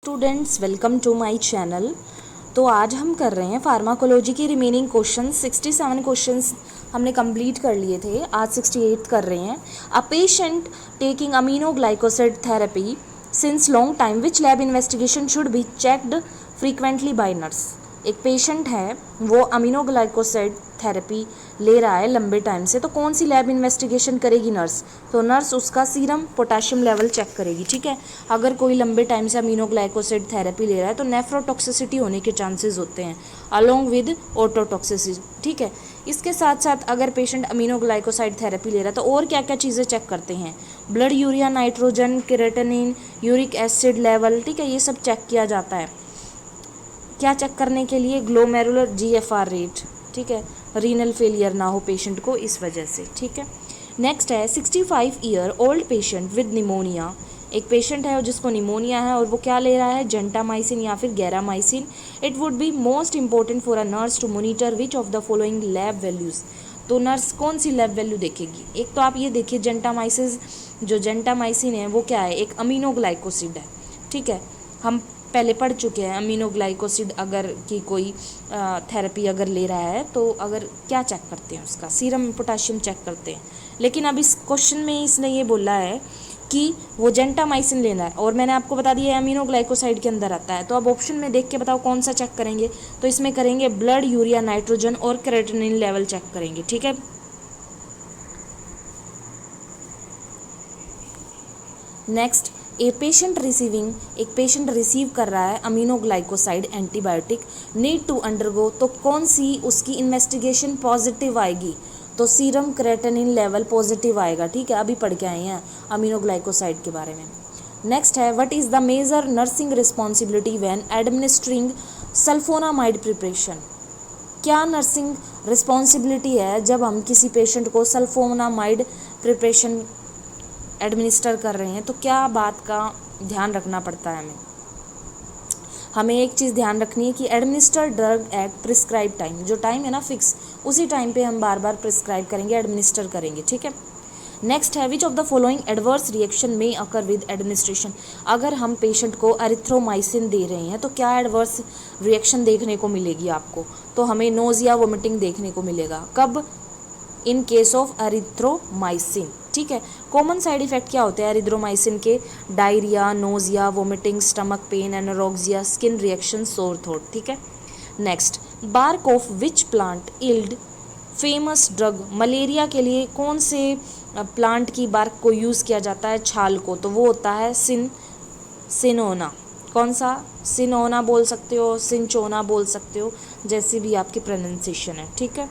Students, welcome to my channel. तो आज हम कर रहे हैं फार्माकोलॉजी की रिमेनिंग क्वेश्चंस। 67 क्वेश्चंस हमने कंप्लीट कर लिए थे, आज 68 कर रहे हैं। A patient taking aminoglycoside therapy since long time, which lab investigation should be checked frequently by nurse. एक पेशेंट है, वो अमीनोग्लाइकोसाइड थेरेपी ले रहा है लंबे टाइम से, तो कौन सी लैब इन्वेस्टिगेशन करेगी नर्स? तो नर्स उसका सीरम पोटेशियम लेवल चेक करेगी। ठीक है, अगर कोई लंबे टाइम से अमीनोग्लाइकोसाइड थेरेपी ले रहा है तो नेफ्रोटॉक्सिसिटी होने के चांसेस होते हैं अलोंग विद ओटोटॉक्सिसिटी। ठीक है, इसके साथ साथ अगर पेशेंट अमीनोग्लाइकोसाइड थेरेपी ले रहा है तो और क्या क्या चीज़ें चेक करते हैं? Blood urea, nitrogen, creatinine, uric acid level. ठीक है, ये सब चेक किया जाता है। क्या चेक करने के लिए? Glomerular GFR rate. ठीक है, रीनल फेलियर ना हो पेशेंट को इस वजह से। ठीक है, नेक्स्ट है 65 year old patient with pneumonia. एक पेशेंट है जिसको निमोनिया है और वो क्या ले रहा है? जेंटामाइसिन या फिर garamycin. It would be most important for a nurse to monitor which of the following lab values. तो नर्स कौन सी लैब वैल्यू देखेगी? एक तो आप ये देखिए, जेंटामाइसिस, जो जेंटामाइसिन है वो क्या है? एक अमीनोग्लाइकोसिड है। ठीक है, हम पहले पढ़ चुके हैं अमीनोग्लाइकोसिड अगर की कोई थेरेपी अगर ले रहा है तो अगर क्या चेक करते हैं? उसका सीरम पोटेशियम चेक करते हैं। लेकिन अब इस क्वेश्चन में इसने ये बोला है कि वो जेंटामाइसिन लेना है और मैंने आपको बता दिया है अमीनोग्लाइकोसाइड के अंदर आता है। तो अब ऑप्शन में देख के बताओ कौन सा चेक करेंगे? तो इसमें करेंगे ब्लड यूरिया, नाइट्रोजन और क्रेटिनिन लेवल चेक करेंगे। ठीक है, नेक्स्ट एक पेशेंट रिसीव कर रहा है aminoglycoside antibiotic, need to undergo, तो कौन सी उसकी इन्वेस्टिगेशन पॉजिटिव आएगी? तो सीरम क्रेटिनिन लेवल पॉजिटिव आएगा। ठीक है, अभी पढ़ के आए हैं अमीनोग्लाइकोसाइड के बारे में। नेक्स्ट है what is the major nursing responsibility when administering sulfonamide preparation. क्या नर्सिंग रिस्पॉन्सिबिलिटी है जब हम किसी पेशेंट को सल्फोनामाइड प्रिपरेशन एडमिनिस्टर कर रहे हैं? तो क्या बात का ध्यान रखना पड़ता है हमें एक चीज़ ध्यान रखनी है कि administer drug eight prescribe time, जो टाइम है ना फिक्स, उसी टाइम पे हम बार बार प्रिस्क्राइब करेंगे, एडमिनिस्टर करेंगे। ठीक है, नेक्स्ट है which of the following adverse reaction में अकर विद एडमिनिस्ट्रेशन। अगर हम पेशेंट को एरिथ्रोमाइसिन दे रहे हैं तो क्या एडवर्स रिएक्शन देखने को मिलेगी आपको? तो हमें नोजिया, वोमिटिंग देखने को मिलेगा। कब? In case of erythromycin. ठीक है, कॉमन साइड इफेक्ट क्या होते हैं एरिथ्रोमाइसिन के? Diarrhoea, nausea, vomiting, stomach pain, anorexia, skin reaction, sore throat. ठीक है, next bark of which plant yield famous drug. Malaria के लिए कौन से प्लांट की बार्क को यूज़ किया जाता है? छाल को, तो वो होता है सिनोना। कौन सा? सिनोना बोल सकते हो, सिंचोना बोल सकते हो, जैसी भी आपकी प्रोनाउंसिएशन है। ठीक है,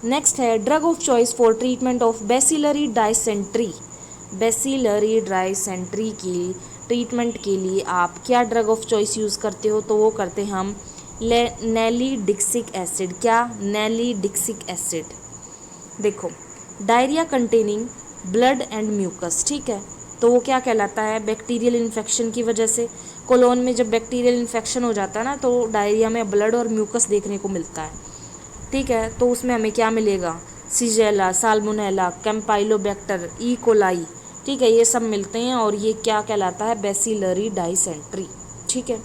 नेक्स्ट है drug of choice for treatment of bacillary dysentery. Bacillary dysentery की ट्रीटमेंट के लिए आप क्या ड्रग ऑफ चॉइस यूज़ करते हो? तो वो करते हैं हम नैलीडिक्सिक एसिड। क्या? Nalidixic acid. देखो, diarrhoea containing blood and mucus. ठीक है, तो वो क्या कहलाता है? बैक्टीरियल इन्फेक्शन की वजह से कोलोन में जब बैक्टीरियल इन्फेक्शन हो जाता है ना, तो डायरिया में ब्लड और म्यूकस देखने को मिलता है। ठीक है, तो उसमें हमें क्या मिलेगा? सीजेला, साल्मोनेला, कैम्पाइलोबैक्टर, ई कोलाई। ठीक है, ये सब मिलते हैं और ये क्या कहलाता है? Bacillary dysentery. ठीक है,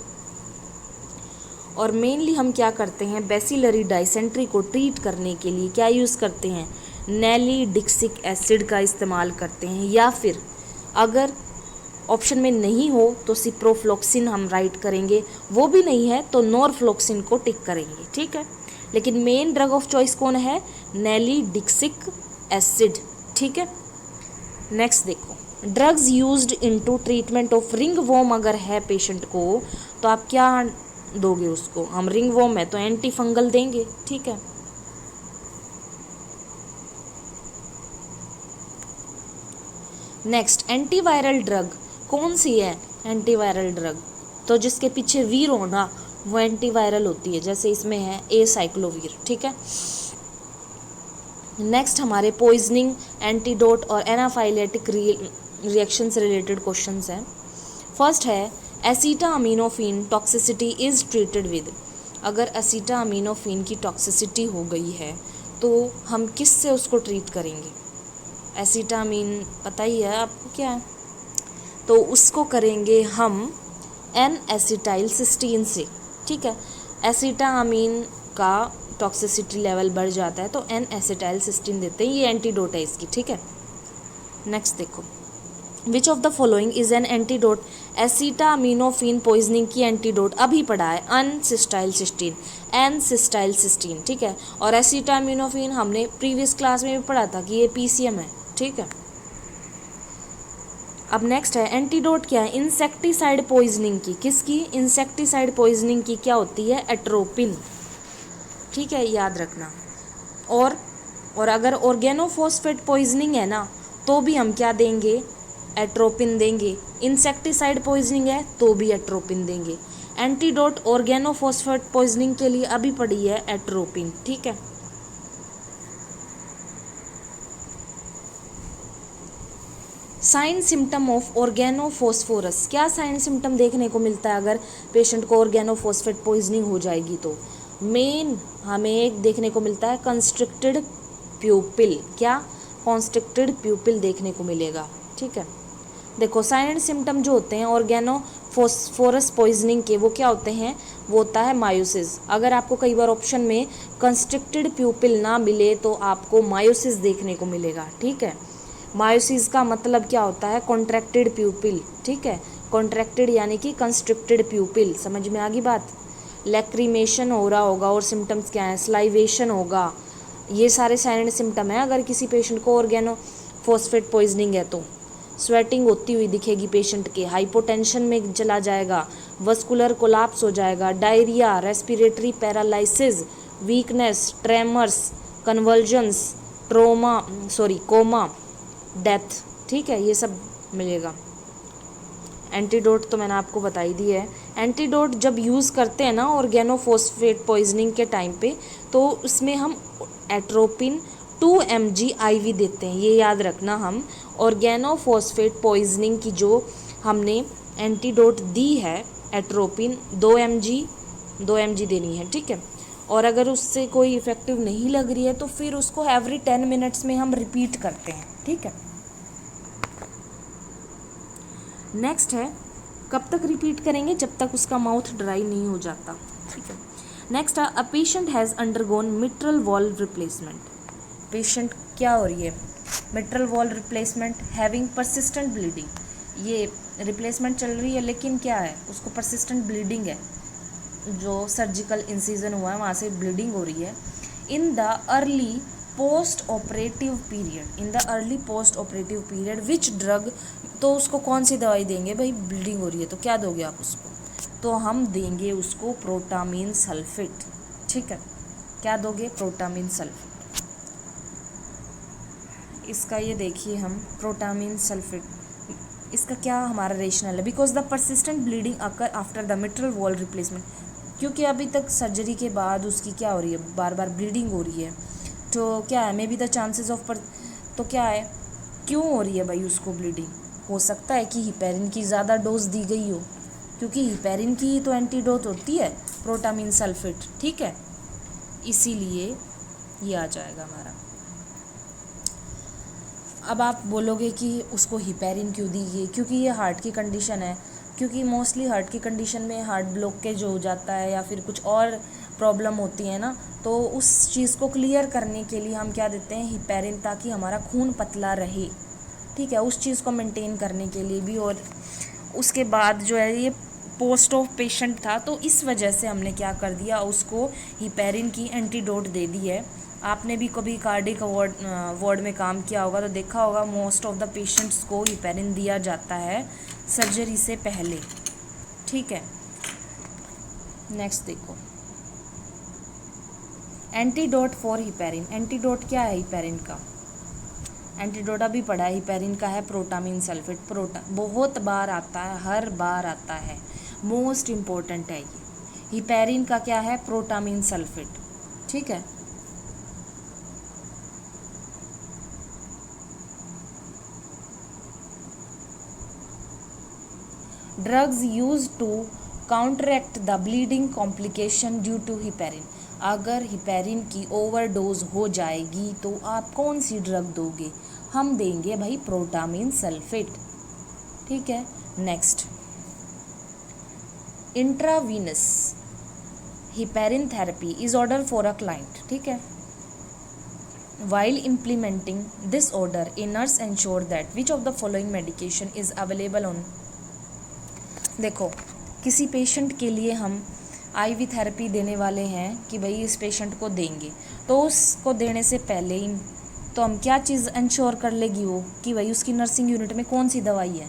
और मेनली हम क्या करते हैं? बेसिलरी डाइसेंट्री को ट्रीट करने के लिए क्या यूज़ करते हैं? नैलीडिक्सिक एसिड का इस्तेमाल करते हैं, या फिर अगर ऑप्शन में नहीं हो तो सिप्रोफ्लोक्सिन हम राइट करेंगे, वो भी नहीं है तो नॉरफ्लोक्सिन को टिक करेंगे। ठीक है, लेकिन मेन ड्रग ऑफ चॉइस कौन है? Nalidixic acid. ठीक है, नेक्स्ट देखो, drugs used into treatment of ringworm अगर है पेशेंट को, तो आप क्या दोगे उसको? हम रिंग वॉर्म है तो एंटी फंगल देंगे। ठीक है, नेक्स्ट एंटीवायरल ड्रग कौन सी है? एंटीवायरल ड्रग तो जिसके पीछे वीर होना वो एंटीवायरल होती है, जैसे इसमें है ए साइक्लोवीर। ठीक है, नेक्स्ट हमारे पॉइजनिंग, एंटीडोट और एनाफाइलेटिक रिएक्शन से रिलेटेड क्वेश्चंस हैं। फर्स्ट है एसीटामिनोफेन टॉक्सिसिटी इज ट्रीटेड विद। अगर एसीटामिनोफेन की टॉक्सिसिटी हो गई है तो हम किस से उसको ट्रीट करेंगे? एसीटामिन पता ही है आपको क्या है, तो उसको करेंगे हम एन एसिटाइल सिस्टीन से, ठीक है। एसिटामाइन का टॉक्सिसिटी लेवल बढ़ जाता है तो एन एसिटाइल सिस्टीन देते हैं, ये एंटीडोट है इसकी, ठीक है। नेक्स्ट देखो, विच of the following is an antidote, acetaminophen poisoning की एंटीडोट अभी पढ़ा है अनसिस्टाइल सिस्टीन, एन सिस्टाइल सिस्टीन, ठीक है। और एसिटामिनोफेन हमने प्रीवियस क्लास में भी पढ़ा था कि ये पीसीएम है, ठीक है। अब नेक्स्ट है एंटीडोट क्या है, इंसेक्टिसाइड पॉइजनिंग की, किसकी, इंसेक्टिसाइड पॉइजनिंग की क्या होती है, एट्रोपिन, ठीक है, याद रखना। और अगर ऑर्गेनोफॉस्फेट पॉइजनिंग है ना तो भी हम क्या देंगे, एट्रोपिन देंगे। इंसेक्टिसाइड पॉइजनिंग है तो भी एट्रोपिन देंगे। एंटीडोट ऑर्गेनोफॉस्फेट पॉइजनिंग के लिए अभी पड़ी है एट्रोपिन, ठीक है। साइन सिम्टम ऑफ ऑर्गेनोफॉस्फोरस, क्या साइन सिम्टम देखने को मिलता है अगर पेशेंट को ऑर्गेनोफॉस्फेट पॉइजनिंग हो जाएगी तो, मेन हमें देखने को मिलता है कंस्ट्रिक्टेड प्यूपिल, क्या, कॉन्स्ट्रिक्टेड प्यूपिल देखने को मिलेगा, ठीक है। देखो साइन एंड सिम्टम जो होते हैं ऑर्गेनोफॉस्फोरस पॉइजनिंग के, वो क्या होते हैं, वो होता है मायोसिस। अगर आपको कई बार ऑप्शन में कंस्ट्रिक्टेड प्यूपिल ना मिले तो आपको मायोसिस देखने को मिलेगा, ठीक है। मायोसिस का मतलब क्या होता है, कॉन्ट्रैक्टेड प्यूपिल, ठीक है। कॉन्ट्रैक्टेड यानी कि कंस्ट्रिक्टेड प्यूपिल, समझ में आ गई बात। लैक्रीमेशन हो रहा होगा और सिम्टम्स क्या हैं, स्लाइवेशन होगा, ये सारे साइन एंड सिम्टम है अगर किसी पेशेंट को ऑर्गेनोफॉस्फेट पॉइजनिंग है तो। स्वेटिंग होती हुई दिखेगी पेशेंट के, हाइपोटेंशन में चला जाएगा, वस्कुलर कोलैप्स हो जाएगा, diarrhoea, respiratory paralysis, weakness, tremors, convergence, coma, death, ठीक है, ये सब मिलेगा। एंटीडोट तो मैंने आपको बता ही दी है। एंटीडोट जब यूज़ करते हैं ना ऑर्गेनोफॉस्फेट पॉइजनिंग के टाइम पे, तो उसमें हम एट्रोपिन 2 mg IV देते हैं, ये याद रखना। हम ऑर्गेनोफॉस्फेट पॉइजनिंग की जो हमने एंटीडोट दी है एट्रोपिन 2 mg देनी है, ठीक है। और अगर उससे कोई इफेक्टिव नहीं लग रही है तो फिर उसको एवरी 10 मिनट्स में हम रिपीट करते हैं, ठीक है। नेक्स्ट है, कब तक रिपीट करेंगे, जब तक उसका माउथ ड्राई नहीं हो जाता, ठीक है। नेक्स्ट है, a patient has undergone mitral valve replacement, patient क्या हो रही है, mitral valve replacement having persistent bleeding, ये रिप्लेसमेंट चल रही है लेकिन क्या है, उसको परसिस्टेंट ब्लीडिंग है, जो सर्जिकल इंसिजन हुआ है वहाँ से ब्लीडिंग हो रही है। In the early post operative period which drug, तो उसको कौन सी दवाई देंगे भाई, ब्लीडिंग हो रही है तो क्या दोगे आप उसको, तो हम देंगे उसको प्रोटामीन सल्फेट, ठीक है। क्या दोगे, प्रोटामीन सल्फेट। इसका ये देखिए हम प्रोटामीन सल्फेट, इसका क्या हमारा रेशनल है, because the persistent bleeding occur after the mitral valve replacement, क्योंकि अभी तक सर्जरी के बाद उसकी क्या हो रही है, बार बार ब्लीडिंग हो रही है, तो क्या है, may be the chances of तो क्या है, क्यों हो रही है भाई उसको ब्लीडिंग, हो सकता है कि हिपेरिन की ज़्यादा डोज दी गई हो, क्योंकि हिपेरिन की तो एंटीडोट होती है प्रोटामीन सल्फेट, ठीक है, इसीलिए ये आ जाएगा हमारा। अब आप बोलोगे कि उसको हिपेरिन क्यों दी गई, क्योंकि ये हार्ट की कंडीशन है, क्योंकि मोस्टली हार्ट की कंडीशन में हार्ट ब्लॉकेज हो जाता है या फिर कुछ और प्रॉब्लम होती है ना, तो उस चीज़ को क्लियर करने के लिए हम क्या देते हैं, हिपेरिन, ताकि हमारा खून पतला रहे, ठीक है, उस चीज़ को मेंटेन करने के लिए भी। और उसके बाद जो है ये पोस्ट ऑफ पेशेंट था तो इस वजह से हमने क्या कर दिया, उसको हिपेरिन की एंटीडोट दे दी है। आपने भी कभी कार्डिक वार्ड में काम किया होगा तो देखा होगा मोस्ट ऑफ द पेशेंट्स को हिपेरिन दिया जाता है सर्जरी से पहले, ठीक है। नेक्स्ट देखो, एंटीडोट फॉर हिपेरिन, एंटीडोट क्या है हिपेरिन का, एंटीडोट अभी पढ़ा है, हिपेरिन का है प्रोटामीन सल्फेट। बहुत बार आता है, हर बार आता है, मोस्ट इम्पोर्टेंट है ये। हिपेरिन का क्या है, प्रोटामीन सल्फेट, ठीक है। Drugs use to counteract the bleeding complication due to heparin, अगर हिपेरिन की ओवरडोज हो जाएगी तो आप कौन सी ड्रग दोगे, हम देंगे भाई प्रोटामीन सल्फेट, ठीक है। Next, intravenous heparin therapy is ordered for a client, ठीक है. While implementing this order, a nurse ensure that which of the following medication is available on. देखो, किसी पेशेंट के लिए हम आईवी थेरेपी देने वाले हैं कि भाई इस पेशेंट को देंगे, तो उसको देने से पहले ही तो हम क्या चीज़ इंश्योर कर लेगी वो कि भाई उसकी नर्सिंग यूनिट में कौन सी दवाई है.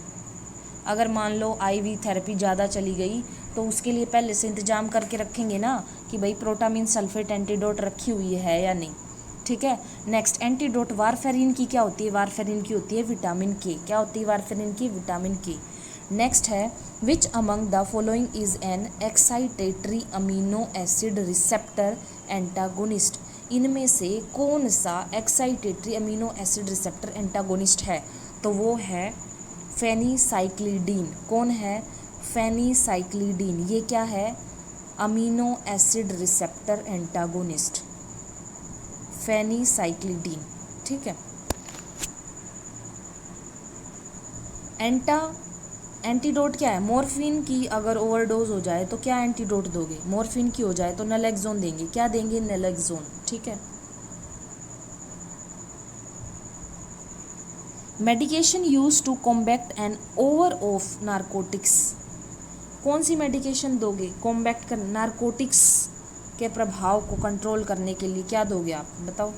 अगर मान लो आईवी थेरेपी ज़्यादा चली गई तो उसके लिए पहले से इंतजाम करके रखेंगे ना कि भाई प्रोटामीन सल्फेट एंटीडोट रखी हुई है या नहीं, ठीक है. नेक्स्ट, एंटीडोट वारफेरिन की क्या होती है? वारफेरिन की होती है विटामिन के. क्या होती है वारफेरिन की? विटामिन के. नेक्स्ट है, which among the following is an excitatory amino acid receptor antagonist. इनमें से कौन सा excitatory amino acid receptor antagonist है? तो वो है फेनीसाइक्लिडीन. कौन है? फेनीसाइक्लिडीन. ये क्या है? अमीनो एसिड रिसेप्टर एंटागोनिस्ट, फेनीसाइक्लिडीन, ठीक है. एंटीडोट क्या है? मॉर्फिन की अगर ओवरडोज हो जाए तो क्या एंटीडोट दोगे? मॉर्फिन की हो जाए तो नलेक्सोन देंगे. क्या देंगे? नलेक्सोन, ठीक है. Medication use to combat an over of narcotics. कौन सी मेडिकेशन दोगे कॉम्बैट कर नारकोटिक्स के प्रभाव को कंट्रोल करने के लिए? क्या दोगे आप बताओ?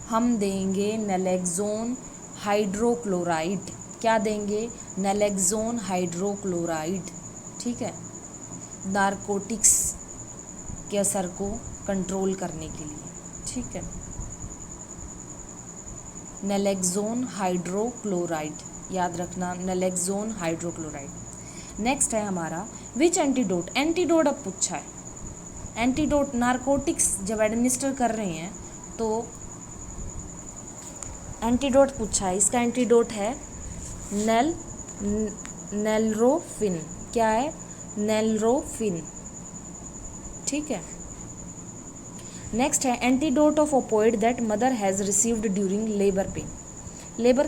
हम देंगे नलेक्सोन हाइड्रोक्लोराइड. क्या देंगे? नलेक्सोन हाइड्रोक्लोराइड, ठीक है, नारकोटिक्स के असर को कंट्रोल करने के लिए, ठीक है. नलेक्सोन हाइड्रोक्लोराइड, याद रखना, नलेक्सोन हाइड्रोक्लोराइड. नेक्स्ट है हमारा विच एंटीडोट. एंटीडोट अब पूछा है. एंटीडोट नारकोटिक्स जब एडमिनिस्टर कर रहे हैं तो एंटीडोट पूछा है. इसका एंटीडोट है नेलरोफिन. क्या है? नेलरोफिन, ठीक है. नेक्स्ट है antidote of opioid that mother has received during labour pain. Labour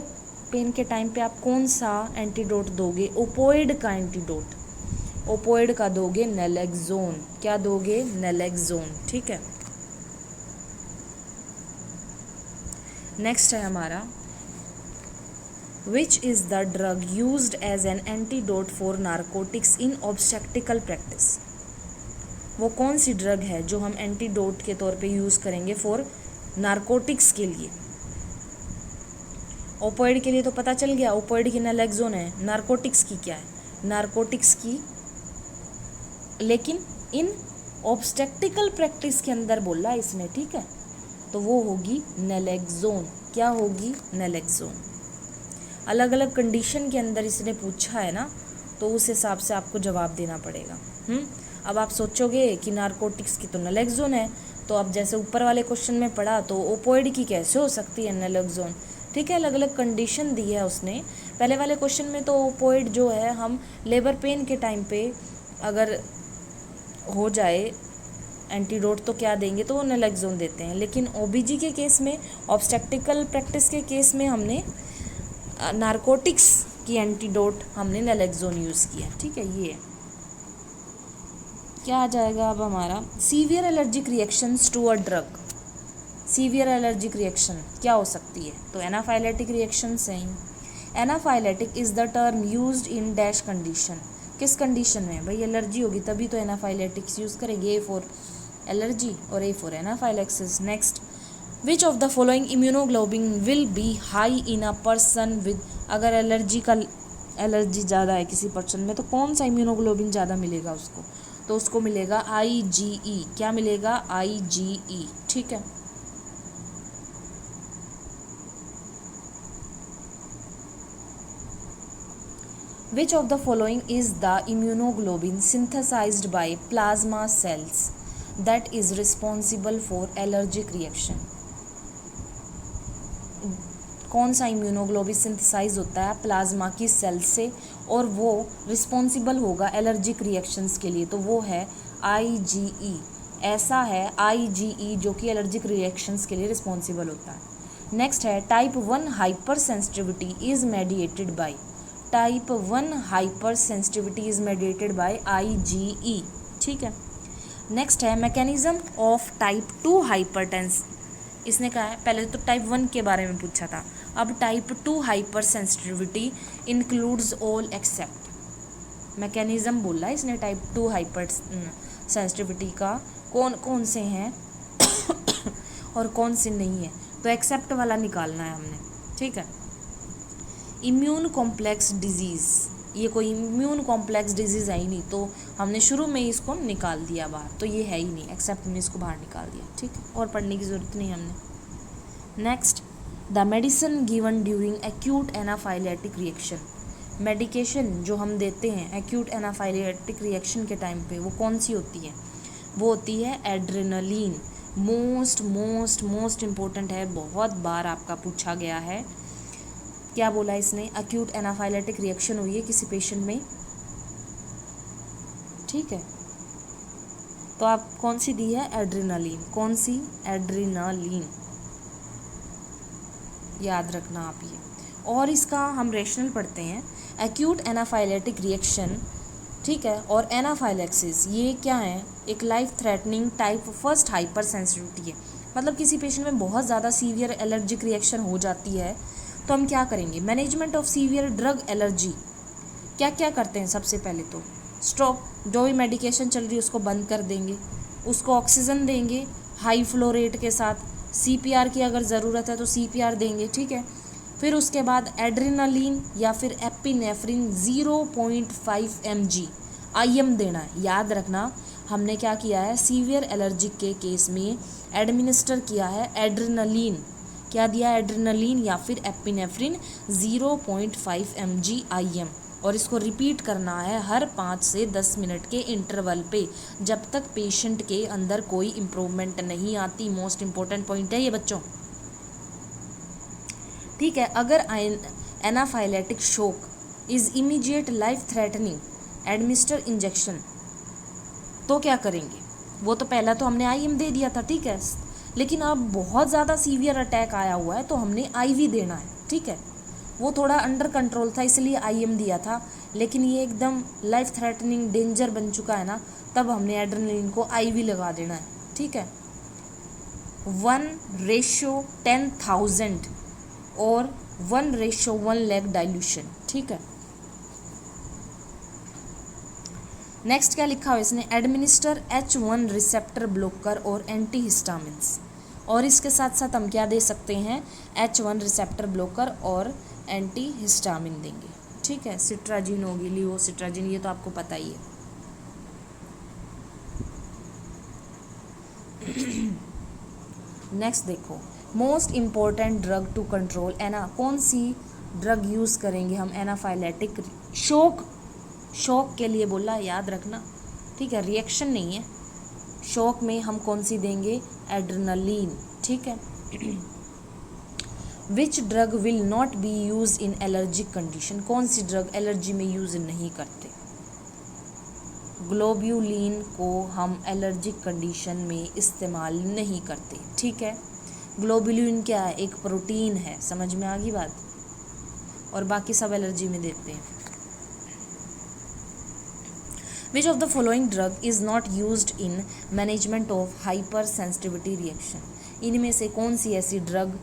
pain के टाइम पे आप कौन सा एंटीडोट दोगे? ओपोइड का एंटीडोट. ओपोइड का दोगे नलेक्सोन. क्या दोगे? नलेक्सोन, ठीक है. नेक्स्ट है हमारा which is the drug used as an antidote for narcotics in obstetrical practice. वो कौन सी ड्रग है जो हम एंटीडोट के तौर पे यूज़ करेंगे फॉर नारकोटिक्स के लिए? ओपोइड के लिए तो पता चल गया, ओपोइड की नलेक्सोन है. नारकोटिक्स की क्या है? नारकोटिक्स की, लेकिन इन ऑब्स्टेट्रिकल प्रैक्टिस के अंदर बोला इसने, ठीक है, तो वो होगी नलेक्सोन. क्या होगी? नलेक्सोन. अलग अलग कंडीशन के अंदर इसने पूछा है ना, तो उस हिसाब से आपको जवाब देना पड़ेगा. अब आप सोचोगे कि नारकोटिक्स की तो नलेक्सोन है, तो अब जैसे ऊपर वाले क्वेश्चन में पढ़ा तो ओपोइड की कैसे हो सकती है नलेक्सोन, ठीक है. अलग अलग कंडीशन दी है उसने. पहले वाले क्वेश्चन में तो ओपोइड जो है हम लेबर पेन के टाइम पे अगर हो जाए एंटीडोट तो क्या देंगे? तो वो नलेक्सोन देते हैं. लेकिन ओबीजी के केस में, ऑब्स्टेट्रिकल प्रैक्टिस के केस में हमने नारकोटिक्स की एंटीडोट हमने नलेक्सोन यूज़ किया, ठीक है. ये क्या आ जाएगा अब हमारा? Severe allergic reactions to a drug. Severe allergic reaction क्या हो सकती है? तो एनाफाइलेटिक रिएक्शन से ही. Anaphylactic is the term used in dash condition. किस कंडीशन में? भाई एलर्जी होगी तभी तो एनाफाइलेटिक्स यूज़ करेंगे. ए फॉर एलर्जी और A for anaphylaxis. Next, which of the following immunoglobulin will be high in a person with. अगर एलर्जी ज़्यादा है किसी पर्सन में तो कौन सा इम्यूनोग्लोबिन ज़्यादा मिलेगा उसको? तो उसको मिलेगा IgE. क्या मिलेगा? IgE, ठीक है. Which of the following is the immunoglobulin synthesized by plasma cells that is responsible for allergic reaction? कौन सा इम्यूनोग्लोबिन सिंथेसाइज होता है प्लाज्मा की सेल से और वो रिस्पॉन्सिबल होगा एलर्जिक रिएक्शंस के लिए? तो वो है IgE. ऐसा है IgE जो कि एलर्जिक रिएक्शंस के लिए रिस्पॉन्सिबल होता है. नेक्स्ट है type 1 hyper sensitivity is mediated bye. Type 1 hyper sensitivity is mediated bye IgE। ठीक है, नेक्स्ट है मैकेनिज्म ऑफ टाइप 2 हाइपरटेंस। इसने कहा है, पहले तो टाइप 1 के बारे में पूछा था, अब type 2 hyper sensitivity includes all except. Mechanism बोला है इसने टाइप 2 हाइपर सेंसिटिविटी का, कौन कौन से हैं और कौन से नहीं है, तो एक्सेप्ट वाला निकालना है हमने। ठीक है, इम्यून कॉम्प्लेक्स डिजीज़, ये कोई इम्यून कॉम्प्लेक्स डिजीज़ है ही नहीं, तो हमने शुरू में ही इसको निकाल दिया बाहर, तो ये है ही नहीं, एक्सेप्ट में इसको बाहर निकाल दिया। ठीक है, और पढ़ने की ज़रूरत नहीं हमने। Next, the medicine given during acute anaphylactic reaction. Medication जो हम देते हैं एक्यूट एनाफाइलेटिक रिएक्शन के टाइम पे, वो कौन सी होती है? वो होती है एड्रेनलिन। मोस्ट इम्पोर्टेंट है, बहुत बार आपका पूछा गया है। क्या बोला इसने? एक्यूट एनाफाइलेटिक रिएक्शन हुई है किसी पेशेंट में, ठीक है, तो आप कौन सी दी है? एड्रेनलिन। कौन सी? एड्रेनलिन, याद रखना आप ये। और इसका हम रेशनल पढ़ते हैं, एक्यूट एनाफाइलेटिक रिएक्शन, ठीक है, और एनाफाइलेक्सिस, ये क्या है? एक life threatening type first hyper sensitivity है। मतलब किसी पेशेंट में बहुत ज़्यादा सीवियर एलर्जिक रिएक्शन हो जाती है, तो हम क्या करेंगे? Management of severe drug allergy, क्या क्या करते हैं? सबसे पहले तो स्टॉप, जो भी मेडिकेशन चल रही है उसको बंद कर देंगे, उसको ऑक्सीजन देंगे हाई फ्लो रेट के साथ, CPR की अगर ज़रूरत है तो CPR देंगे। ठीक है, फिर उसके बाद एड्रेनलिन या फिर एपिनेफ्रिन 0.5 mg IM देना है। याद रखना, हमने क्या किया है? सीवियर एलर्जिक के केस में एडमिनिस्टर किया है एड्रेनलिन। क्या दिया? एड्रेनलिन या फिर एपिनेफ्रिन 0.5 mg IM, और इसको रिपीट करना है हर 5 से 10 मिनट के इंटरवल पे, जब तक पेशेंट के अंदर कोई इम्प्रूवमेंट नहीं आती। मोस्ट इम्पोर्टेंट पॉइंट है ये बच्चों। ठीक है, अगर anaphylactic shock is immediate life threatening administer injection, तो क्या करेंगे? वो तो पहला तो हमने IM दे दिया था, ठीक है, लेकिन अब बहुत ज़्यादा सीवियर अटैक आया हुआ है तो हमने IV देना है। ठीक है, वो थोड़ा अंडर कंट्रोल था इसलिए IM दिया था, लेकिन ये एकदम लाइफ थ्रेटनिंग डेंजर बन चुका है ना, तब हमने एड्रेनलिन को IV लगा देना है। ठीक है, 1:10,000 और 1:1 लैग डाइल्यूशन। ठीक है, नेक्स्ट क्या लिखा हुआ है इसने? एडमिनिस्टर H1 रिसेप्टर ब्लॉकर और एंटीहिस्टामिन्स, और इसके साथ साथ हम क्या दे सकते हैं? H1 रिसेप्टर ब्लॉकर और एंटीहिस्टामिन देंगे। ठीक है, सिट्राजिन होगी, लिवोसिट्राजिन, ये तो आपको पता ही है। नेक्स्ट देखो, most important drug to control कौन सी ड्रग यूज़ करेंगे हम एनाफाइलेटिक शॉक के लिए? बोला, याद रखना। ठीक है, रिएक्शन नहीं है, शॉक में हम कौन सी देंगे? एड्रेनलिन। ठीक है, which drug will not be use in allergic condition, कौन सी ड्रग एलर्जी में यूज नहीं करते? ग्लोब्यूलिन को हम एलर्जिक कंडीशन में इस्तेमाल नहीं करते। ठीक है, ग्लोब्यूलिन क्या है? एक प्रोटीन है, समझ में आ गई बात, और बाकी सब एलर्जी में देते हैं। Which of the following drug is not used in management of hypersensitivity reaction? इनमें से कौन सी ऐसी ड्रग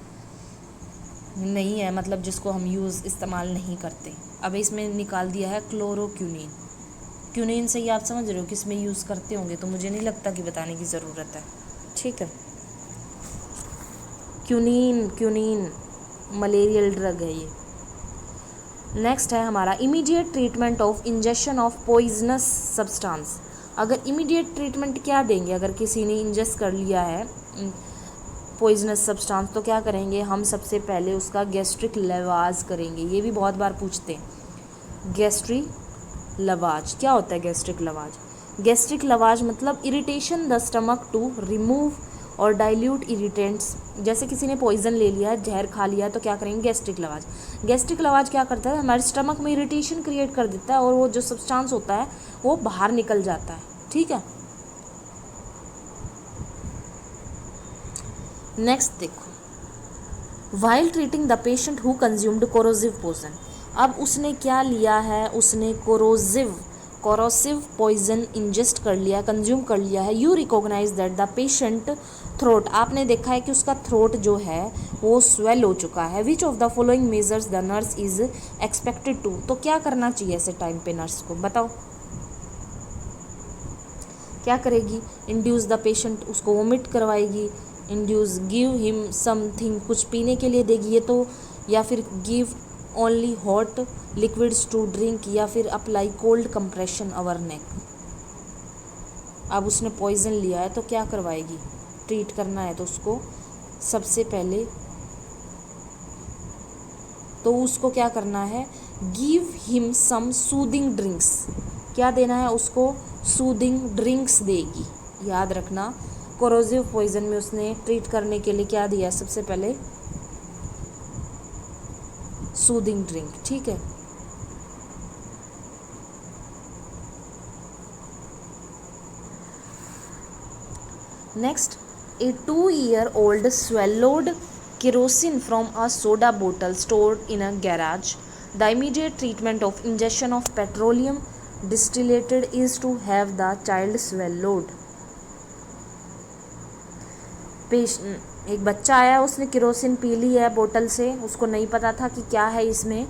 नहीं है, मतलब जिसको हम इस्तेमाल नहीं करते? अब इसमें निकाल दिया है क्लोरोक्यूनिन। क्यूनिन से ही आप समझ रहे हो किस में यूज़ करते होंगे, तो मुझे नहीं लगता कि बताने की ज़रूरत है। ठीक है, क्यूनिन मलेरियल ड्रग है ये। नेक्स्ट है हमारा immediate treatment of injection of poisonous substance. अगर इमीडिएट ट्रीटमेंट क्या देंगे? अगर किसी ने इंजेस्ट कर लिया है पॉइजनस सब्सटेंस, तो क्या करेंगे हम? सबसे पहले उसका गैस्ट्रिक लवाज करेंगे। ये भी बहुत बार पूछते हैं, गैस्ट्रिक लवाज क्या होता है? गैस्ट्रिक लवाज, गैस्ट्रिक लवाज मतलब irritation the stomach to remove और डाइल्यूट इरिटेंट्स। जैसे किसी ने पॉइजन ले लिया है, जहर खा लिया है, तो क्या करेंगे? गैस्ट्रिक लवाज। गैस्ट्रिक लवाज क्या करता है? हमारे स्टमक में इरिटेशन क्रिएट कर देता है और वो जो सब्सटेंस होता है वो बाहर निकल जाता है। ठीक है, नेक्स्ट देखो, while treating the patient who consumed corrosive poison. अब उसने क्या लिया है, उसने कोरोसिव पॉइजन इंजेस्ट कर लिया, कंज्यूम कर लिया है। You recognise that the patient throat, आपने देखा है कि उसका थ्रोट जो है वो स्वेल हो चुका है। Which of the following measures the nurse is expected to, तो क्या करना चाहिए ऐसे टाइम पे नर्स को, बताओ क्या करेगी? इंड्यूस द पेशेंट, उसको वोमिट करवाएगी, इंड्यूस, गिव हिम समथिंग, कुछ पीने के लिए देगी ये तो, या फिर give only hot liquids to drink, या फिर apply cold compression our neck. अब उसने पॉइजन लिया है तो क्या करवाएगी? ट्रीट करना है तो उसको सबसे पहले तो उसको क्या करना है? Give him some soothing drinks, क्या देना है उसको? सूदिंग ड्रिंक्स देगी। याद रखना, कोरोसिव पॉइजन में उसने ट्रीट करने के लिए क्या दिया? सबसे पहले सूदिंग ड्रिंक, ठीक है। Next, a 2-year-old swallowed kerosene from a soda bottle stored in a garage. The immediate treatment of ingestion of petroleum distillated is to have the child swallowed. एक बच्चा आया, उसने केरोसिन पी ली है बोतल से, उसको नहीं पता था कि क्या है इसमें,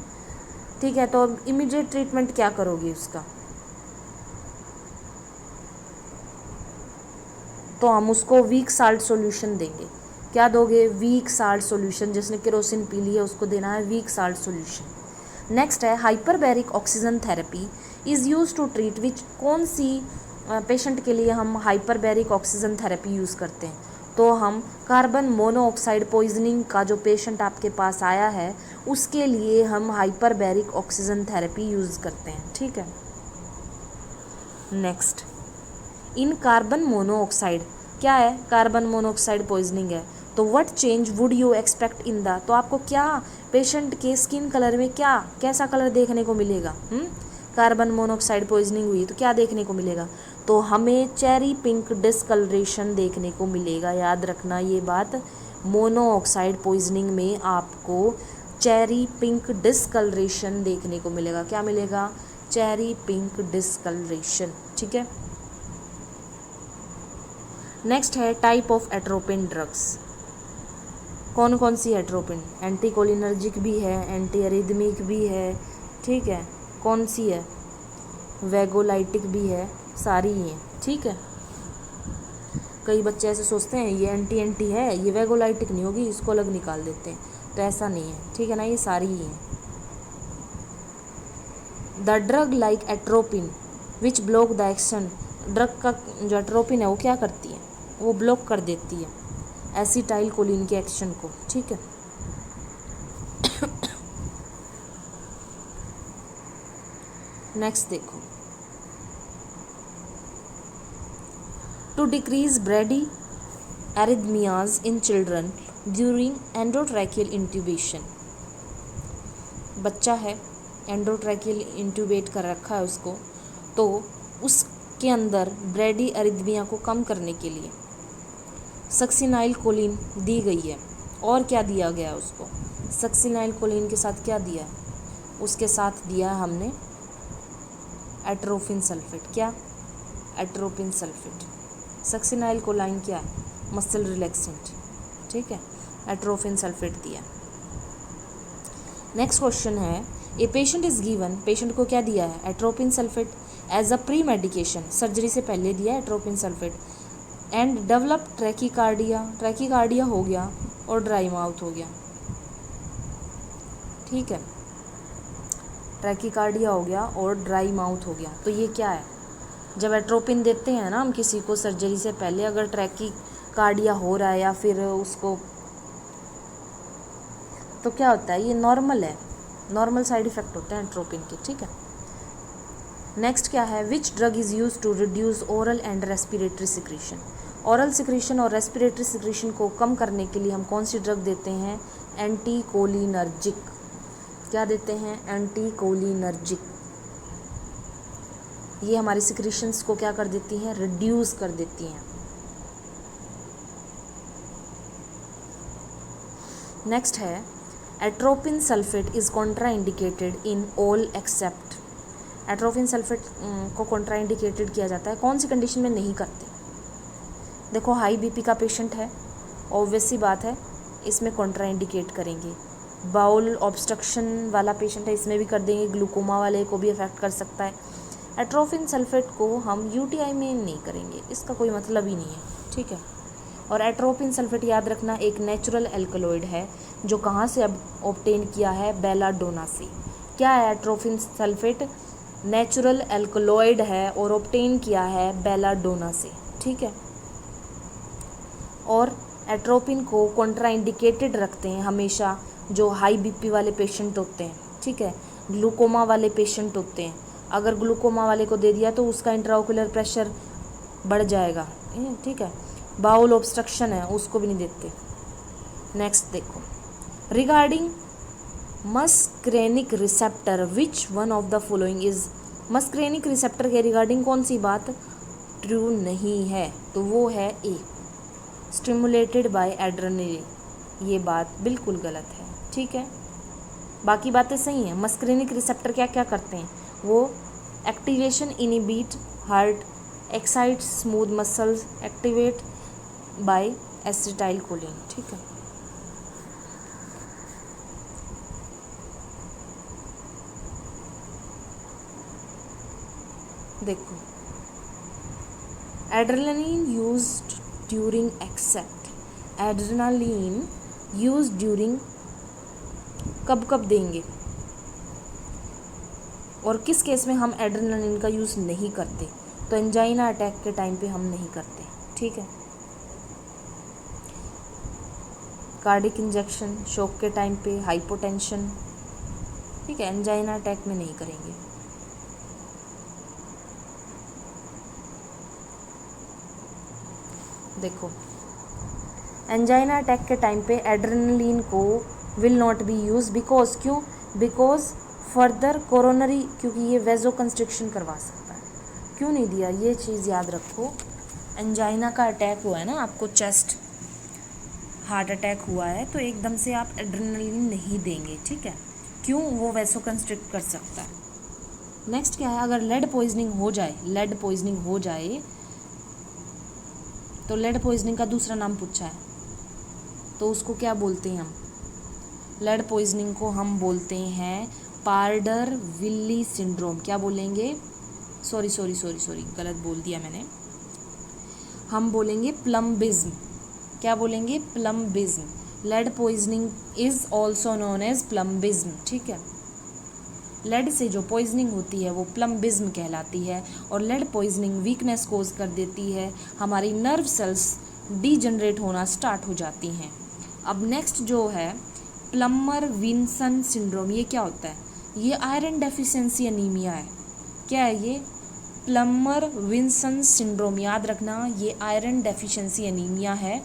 ठीक है। तो इमीडिएट ट्रीटमेंट क्या करोगी उसका? तो हम उसको वीक साल्ट सॉल्यूशन देंगे। क्या दोगे? Weak salt solution. जिसने केरोसिन पी ली है उसको देना है वीक साल्ट सॉल्यूशन। नेक्स्ट है hyperbaric oxygen therapy is use to treat which, कौन सी पेशेंट के लिए हम हाइपरबैरिक ऑक्सीजन थेरेपी यूज़ करते हैं? तो हम कार्बन मोनोऑक्साइड पॉइजनिंग का जो पेशेंट आपके पास आया है उसके लिए हम हाइपरबैरिक ऑक्सीजन थेरेपी यूज़ करते हैं, ठीक है। नेक्स्ट, इन कार्बन मोनोऑक्साइड, क्या है? कार्बन मोनोऑक्साइड पॉइजनिंग है, तो what change would you expect in the, तो आपको क्या पेशेंट के स्किन कलर में क्या कैसा कलर देखने को मिलेगा? कार्बन मोनोऑक्साइड पॉइजनिंग हुई तो क्या देखने को मिलेगा? तो हमें चेरी पिंक डिस्कलरेशन देखने को मिलेगा। याद रखना ये बात, मोनोऑक्साइड पॉइजनिंग में आपको चेरी पिंक डिस्कलरेशन देखने को मिलेगा। क्या मिलेगा? चेरी पिंक डिस्कलरेशन, ठीक है। नेक्स्ट है टाइप ऑफ एट्रोपिन ड्रग्स। कौन कौन सी एट्रोपिन? एंटी कोलिनर्जिक भी है, एंटी एरिथमिक भी है, ठीक है। कौन सी है? वेगोलाइटिक भी है, सारी ही हैं, ठीक है। कई बच्चे ऐसे सोचते हैं ये एंटी है, ये वेगोलाइटिक नहीं होगी, इसको अलग निकाल देते हैं, तो ऐसा नहीं है, ठीक है ना, ये सारी ही हैं। The drug like atropine which block the action, drug का जो एट्रोपिन है वो क्या करती है? वो ब्लॉक कर देती है एसिटाइल कोलिन के एक्शन को, ठीक है। नेक्स्ट देखो, to decrease bradyarrhythmias in children during endotracheal intubation. बच्चा है, एंडोट्रैकियल इंट्यूबेट कर रखा है उसको, तो उसके अंदर ब्रेडी एरिथमिया को कम करने के लिए सक्सिनाइल कोलिन दी गई है। और क्या दिया गया उसको? सक्सिनाइल कोलिन के साथ क्या दिया है? उसके साथ दिया है हमने एट्रोपिन सल्फेट। क्या? Atropine sulphate. सक्सिनाइल कोलाइन क्या है? मसल रिलैक्सेंट, ठीक है। एट्रोपिन सल्फेट दिया। नेक्स्ट क्वेश्चन है, a patient is given, patient को क्या दिया है? Atropine sulphate as a premedication, surgery से पहले दिया atropine sulphate, and develop tachycardia, tachycardia हो गया और ड्राई माउथ हो गया, ठीक है। ट्रैकीकार्डिया हो गया और ड्राई माउथ हो गया, तो ये क्या है? जब एट्रोपिन देते हैं ना हम किसी को सर्जरी से पहले, अगर ट्रैकीकार्डिया हो रहा है या फिर उसको, तो क्या होता है? ये नॉर्मल है, नॉर्मल साइड इफ़ेक्ट होते हैं एट्रोपिन के, ठीक है। नेक्स्ट क्या है? Which drug is use to reduce oral and respiratory secretion. Oral secretion और रेस्पिरेटरी सिक्रीशन को कम करने के लिए हम कौन सी ड्रग देते हैं? Anti cholinergic. क्या देते हैं? Anti cholinergic. ये हमारी सिक्रीशंस को क्या कर देती हैं? रिड्यूस कर देती हैं। नेक्स्ट है, atropine sulphate is contraindicated in all except, atropine sulphate को कॉन्ट्राइंडिकेटेड किया जाता है, कौन सी कंडीशन में नहीं करते? देखो हाई बीपी का पेशेंट है, ऑब्वियस सी बात है इसमें कॉन्ट्राइंडिकेट करेंगे। बाउल ऑब्स्ट्रक्शन वाला पेशेंट है, इसमें भी कर देंगे। ग्लूकोमा वाले को भी अफेक्ट कर सकता है। एट्रोपिन सल्फेट को हम यूटीआई में नहीं करेंगे, इसका कोई मतलब ही नहीं है, ठीक है। और एट्रोपिन सल्फेट याद रखना एक नेचुरल एल्कलॉइड है जो कहाँ से अब ऑब्टेन किया है? बेलाडोना से। क्या है एट्रोपिन सल्फेट? नेचुरल एल्कलॉइड है और ऑब्टेन किया है बेलाडोना से, ठीक है। और एट्रोपिन को कॉन्ट्राइंडिकेटेड रखते हैं हमेशा जो हाई बीपी वाले पेशेंट होते हैं, ठीक है, ग्लूकोमा वाले पेशेंट होते हैं। अगर ग्लूकोमा वाले को दे दिया तो उसका इंट्राओकुलर प्रेशर बढ़ जाएगा, ठीक है। बाउल ऑब्स्ट्रक्शन है उसको भी नहीं देते। नेक्स्ट देखो, regarding muscarinic receptor which one of the following is, muscarinic receptor के रिगार्डिंग कौन सी बात ट्रू नहीं है? तो वो है ए, स्टिमुलेटेड बाय एड्रेनलिन। ये बात बिल्कुल गलत है, ठीक है। बाकी बातें सही हैं। मस्क्रेनिक रिसेप्टर क्या क्या करते हैं? वो activation inhibit heart, excite smooth muscles, activate by acetylcholine, ठीक है। देखो, adrenaline used during except, adrenaline used during कब कब देंगे और किस केस में हम एड्रेनलिन का यूज़ नहीं करते? तो एंजाइना अटैक के टाइम पे हम नहीं करते, ठीक है। कार्डिक इंजेक्शन, शॉक के टाइम पे, हाइपोटेंशन, ठीक है, एंजाइना अटैक में नहीं करेंगे। देखो, एंजाइना अटैक के टाइम पे एड्रेनलिन को will not be use, because क्यों? बिकॉज फर्दर कोरोनरी, क्योंकि ये वेजो कंस्ट्रिक्शन करवा सकता है। क्यों नहीं दिया? ये चीज़ याद रखो। एंजाइना का अटैक हुआ है ना, आपको चेस्ट हार्ट अटैक हुआ है तो एकदम से आप एड्रेनलिन नहीं देंगे, ठीक है। क्यों? वो वेजो कंस्ट्रिक्ट कर सकता है। नेक्स्ट क्या है? अगर लेड पॉइजनिंग हो जाए, लेड पॉइजनिंग हो जाए तो लेड पॉइजनिंग का दूसरा नाम पूछा है तो उसको क्या बोलते हैं हम? लेड पॉइजनिंग को हम बोलते हैं पार्डर विल्ली सिंड्रोम। क्या बोलेंगे? सॉरी गलत बोल दिया मैंने। हम बोलेंगे प्लम्बिज्म। क्या बोलेंगे? Plumbism. Lead poisoning is also known as plumbism, ठीक है। लेड से जो पॉइजनिंग होती है वो प्लम्बिज्म कहलाती है और लेड पॉइजनिंग वीकनेस कोज कर देती है, हमारी नर्व सेल्स डीजनरेट होना स्टार्ट हो जाती हैं। अब नेक्स्ट जो है प्लम्मर विल्सन सिंड्रोम, ये क्या होता है? ये आयरन डेफिशिएंसी एनीमिया है। क्या है ये? प्लम्मर विल्सन सिंड्रोम, याद रखना ये आयरन डेफिशिएंसी एनीमिया है।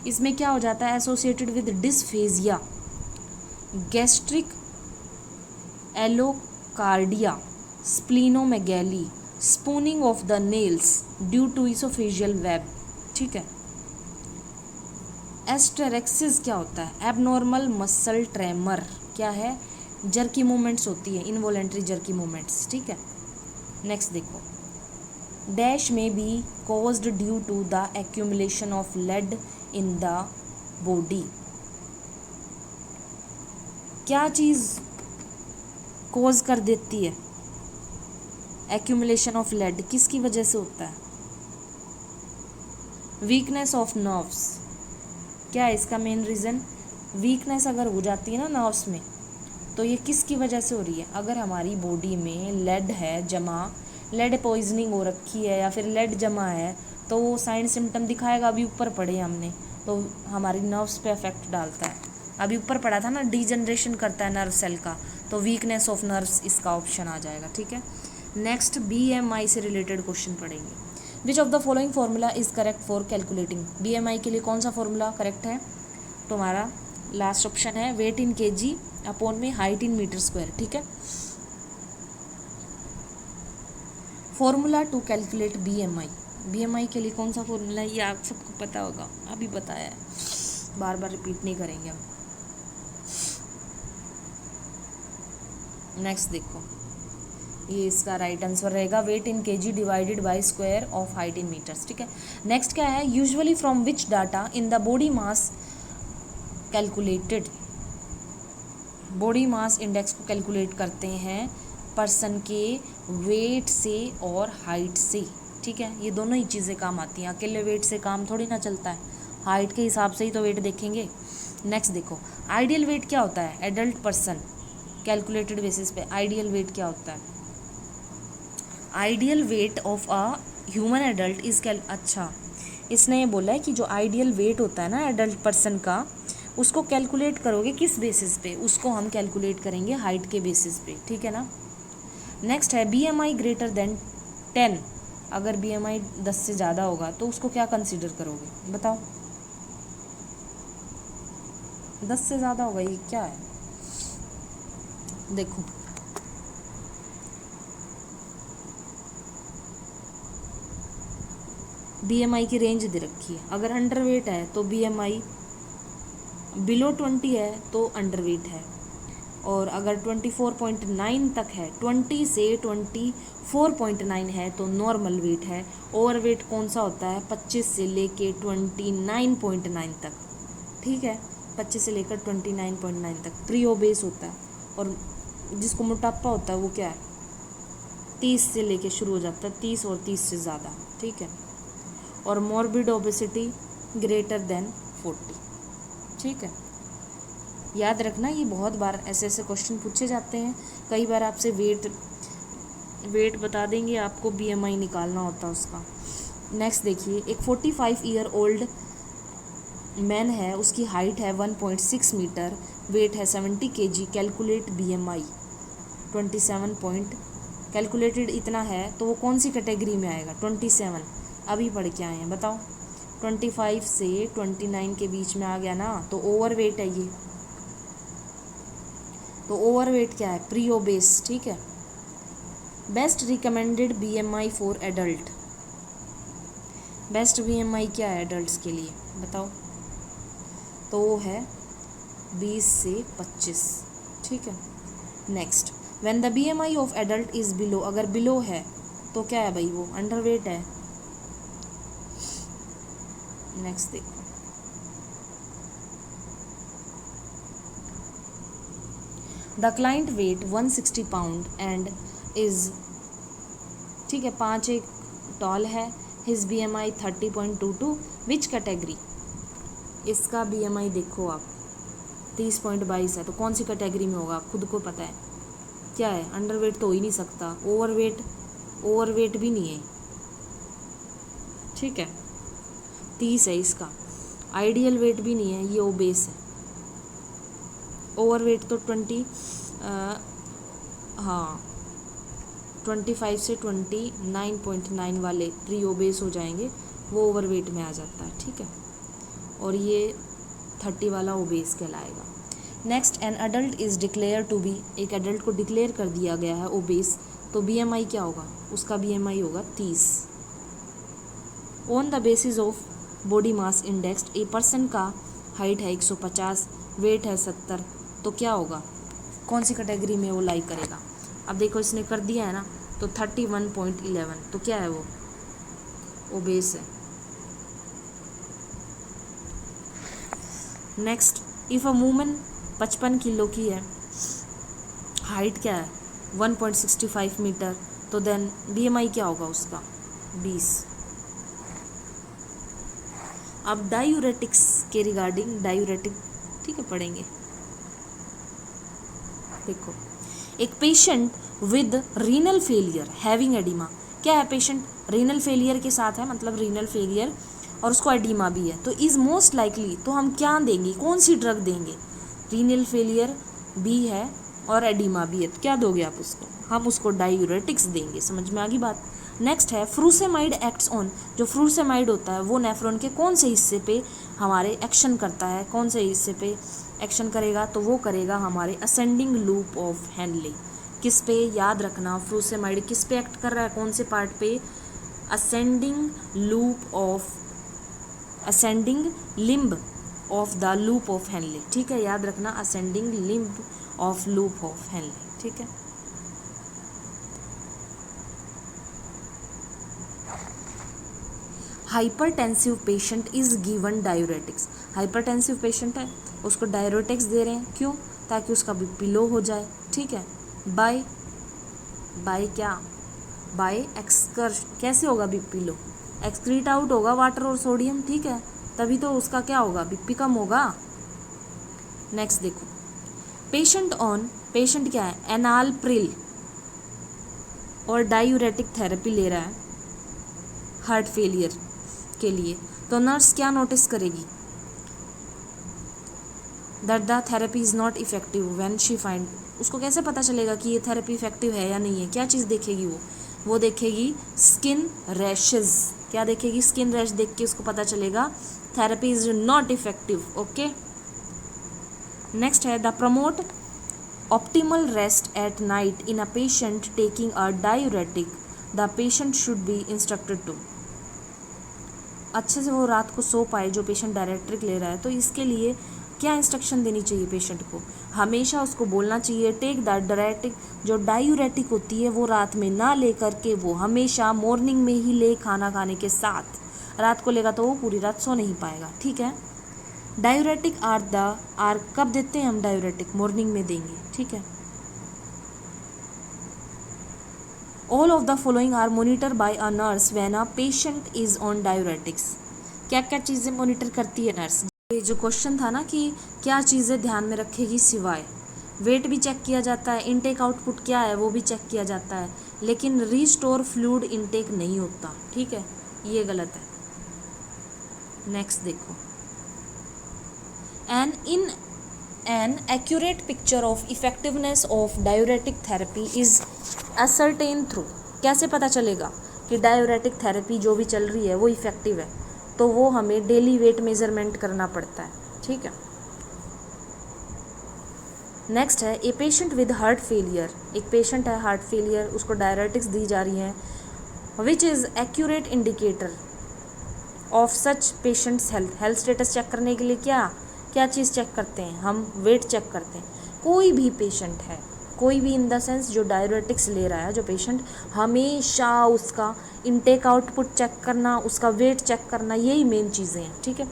इसमें क्या हो जाता है? एसोसिएटेड विद डिस्फेजिया, गैस्ट्रिक एलोकार्डिया, splenomegaly, spooning of the nails due to esophageal web, ठीक है। एस्टेरेक्सिस क्या होता है? Abnormal muscle tremor. क्या है? जर्की मूवमेंट्स होती है, इनवॉलेंट्री जर्की मूवमेंट्स, ठीक है। नेक्स्ट देखो, dash may be caused due to the accumulation of lead in the body. क्या चीज़ कॉज कर देती है एक्यूमुलेशन ऑफ लेड? किसकी वजह से होता है? Weakness of nerves. क्या है इसका मेन रीज़न? वीकनेस अगर हो जाती है ना नर्व्स में तो ये किसकी वजह से हो रही है? अगर हमारी बॉडी में लेड है जमा, लेड पॉइजनिंग हो रखी है या फिर लेड जमा है तो वो साइन सिम्टम दिखाएगा। अभी ऊपर पढ़े हमने तो हमारी नर्व्स पे अफेक्ट डालता है। अभी ऊपर पढ़ा था ना, डीजनरेशन करता है नर्व सेल का, तो वीकनेस ऑफ नर्व्स इसका ऑप्शन आ जाएगा, ठीक है। नेक्स्ट BMI से रिलेटेड क्वेश्चन पढ़ेंगे। विच of the following formula is correct for calculating? BMI के लिए कौन सा फॉर्मूला करेक्ट है? तुम्हारा लास्ट ऑप्शन है वेट इन kg अपॉन में हाइट इन मीटर स्क्वायर, ठीक है। फॉर्मूला टू कैलकुलेट BMI के लिए कौन सा फॉर्मूला है? ये आप सबको पता होगा, अभी बताया है, बार बार रिपीट नहीं करेंगे हम। नेक्स्ट देखो, ये इसका राइट आंसर रहेगा, weight in KG divided by square of height in metres. ठीक है, नेक्स्ट क्या है, usually from which data in the body mass calculated. Body mass index को कैलकुलेट करते हैं पर्सन के वेट से और हाइट से। ठीक है, ये दोनों ही चीज़ें काम आती हैं, अकेले वेट से काम थोड़ी ना चलता है, हाइट के हिसाब से ही तो वेट देखेंगे। नेक्स्ट देखो, आइडियल वेट क्या होता है, एडल्ट पर्सन कैलकुलेटेड बेसिस पे आइडियल वेट क्या होता है, ideal weight of a human adult is अच्छा, इसने ये बोला है कि जो आइडियल वेट होता है ना एडल्ट पर्सन का, उसको कैलकुलेट करोगे किस बेसिस पे, उसको हम कैलकुलेट करेंगे हाइट के बेसिस पे। ठीक है ना। नेक्स्ट है BMI ग्रेटर देन 10, अगर BMI 10 से ज़्यादा होगा तो उसको क्या कंसीडर करोगे, बताओ। 10 से ज़्यादा होगा, ये क्या है, देखो BMI की रेंज दे रखी है, अगर अंडर वेट है तो BMI बिलो 20 है तो अंडर वेट है, और अगर 24.9 तक है, 20 से 24.9 है तो नॉर्मल वेट है। ओवर वेट कौन सा होता है, 25 से लेके 29.9 तक। ठीक है, 25 से लेकर 29.9 तक प्री ओबेस होता है, और जिसको मोटापा होता है वो क्या है, 30 से लेके शुरू हो जाता है, 30 और 30 से ज़्यादा। ठीक है, और मॉर्बिड ओबेसिटी ग्रेटर देन 40। ठीक है, याद रखना, ये बहुत बार ऐसे ऐसे क्वेश्चन पूछे जाते हैं, कई बार आपसे वेट बता देंगे, आपको BMI निकालना होता है उसका। नेक्स्ट देखिए, एक 45 ईयर ओल्ड मैन है, उसकी हाइट है 1.6 मीटर, वेट है 70 kg, calculate BMI 27 point, calculated इतना है तो वो कौन सी कैटेगरी में आएगा, 27, अभी पढ़ के आए हैं, बताओ। 25 से 29 के बीच में आ गया ना, तो ओवर वेट है ये, तो ओवर वेट क्या है, प्री ओबेस। ठीक है, best recommended BMI for adult, best BMI क्या है एडल्ट्स के लिए, बताओ, तो वो है 20 से 25। ठीक है, next, when the BMI of adult is below, अगर बिलो है तो क्या है भाई, वो अंडर वेट है। नेक्स्ट देखो, the client weight 160 pound and is, ठीक है, 5'1" टॉल है, हिज BMI 30.22, विच कैटेगरी, इसका BMI देखो आप 30.22 है, तो कौन सी कैटेगरी में होगा, आप खुद को पता है क्या है, अंडर वेट तो हो ही नहीं सकता, ओवर वेट भी नहीं है। ठीक है, 30 है इसका, आइडियल वेट भी नहीं है, ये ओबेस है। ओवर वेट तो 25 से 29.9 वाले प्री ओबेस हो जाएंगे, वो ओवर वेट में आ जाता है। ठीक है, और ये 30 वाला ओबेस कहलाएगा। Next, an adult is declare to be, एक एडल्ट को डिक्लेयर कर दिया गया है ओबेस, तो BMI क्या होगा, उसका BMI होगा 30। On the basis of body mass index, a person का हाइट है 150, वेट है 70, तो क्या होगा, कौन सी कैटेगरी में वो लाई करेगा। अब देखो इसने कर दिया है ना, तो 31.11, तो क्या है वो ओबेस है। Next, if a woman 55 kilo की है, हाइट क्या है 1.65 मीटर, तो देन BMI क्या होगा उसका 20। अब डायूरेटिक्स के रिगार्डिंग, डायूरेटिक ठीक है पढ़ेंगे। देखो, एक patient with renal failure having oedema, क्या है, पेशेंट रीनल फेलियर के साथ है, मतलब रीनल फेलियर और उसको एडिमा भी है, तो इज़ मोस्ट लाइकली, तो हम क्या देंगे, कौन सी ड्रग देंगे, रीनल फेलियर भी है और एडिमा भी है, तो क्या दोगे आप उसको, हम उसको डायूरेटिक्स देंगे। समझ में आ गई बात। नेक्स्ट है फ्रूसेमाइड एक्ट्स ऑन, जो फ्रूसेमाइड होता है वो नेफ्रॉन के कौन से हिस्से पे हमारे एक्शन करता है, कौन से हिस्से पे एक्शन करेगा, तो वो करेगा हमारे असेंडिंग लूप ऑफ हैनले। किस पे, याद रखना, फ्रूसेमाइड किस पे एक्ट कर रहा है, कौन से पार्ट पे, ascending limb of the loop of Henle. ठीक है, याद रखना, ascending limb of loop of Henle. ठीक है। Hypertensive patient is given diuretics. Hypertensive patient है, उसको डायूरेटिक्स दे रहे हैं, क्यों? ताकि उसका बीपी लो हो जाए, ठीक है। बाय क्या? बाय एक्सकर्श। कैसे होगा बीपी लो? एक्सक्रीट आउट होगा वाटर और सोडियम, ठीक है, तभी तो उसका क्या होगा, बीपी कम होगा। नेक्स्ट देखो, पेशेंट क्या है, एनालप्रिल और डायूरेटिक थेरेपी ले रहा है हार्ट फेलियर के लिए, तो नर्स क्या नोटिस करेगी? That the therapy is not effective when she find. उसको कैसे पता चलेगा कि ये थेरेपी इफेक्टिव है या नहीं है? क्या चीज़ देखेगी वो देखेगी स्किन रैशेज। क्या देखेगी? स्किन रैश देख के उसको पता चलेगा therapy is not effective. Okay, next है the promote optimal rest at night in a patient taking a diuretic the patient should be instructed to. अच्छे से वो रात को सो पाए जो पेशेंट डायरेक्ट्रिक ले रहा है, तो इसके लिए क्या इंस्ट्रक्शन देनी चाहिए पेशेंट को? हमेशा उसको बोलना चाहिए टेक द डायरेटिक। जो डायूरेटिक होती है वो रात में ना ले करके वो हमेशा मॉर्निंग में ही ले, खाना खाने के साथ। रात को लेगा तो वो पूरी रात सो नहीं पाएगा, ठीक है। डायूरेटिक आर कब देते हैं हम? डायूरेटिक मॉर्निंग में देंगे, ठीक है। All of the following are monitor by a nurse when a patient is on diuretics. क्या क्या चीज़ें मॉनिटर करती है नर्स? ये जो क्वेश्चन था ना कि क्या चीज़ें ध्यान में रखेगी, सिवाय वेट भी चेक किया जाता है, इनटेक आउटपुट क्या है वो भी चेक किया जाता है, लेकिन रिस्टोर फ्लूइड इनटेक नहीं होता, ठीक है, ये गलत है। नेक्स्ट देखो, an accurate picture of effectiveness of diuretic therapy is ascertain through. कैसे पता चलेगा कि डायूरेटिक थेरेपी जो भी चल रही है वो इफेक्टिव है? तो वो हमें डेली वेट मेजरमेंट करना पड़ता है, ठीक है। नेक्स्ट है a patient with heart failure. एक पेशेंट है हार्ट फेलियर, उसको डायरेटिक्स दी जा रही हैं, which is accurate indicator of such patient's health status check करने के लिए क्या चीज़ चेक करते हैं हम? वेट चेक करते हैं। कोई भी पेशेंट है, कोई भी इन द सेंस जो डायरेटिक्स ले रहा है जो पेशेंट, हमेशा उसका इनटेक आउटपुट चेक करना, उसका वेट चेक करना, यही मेन चीज़ें हैं, ठीक है।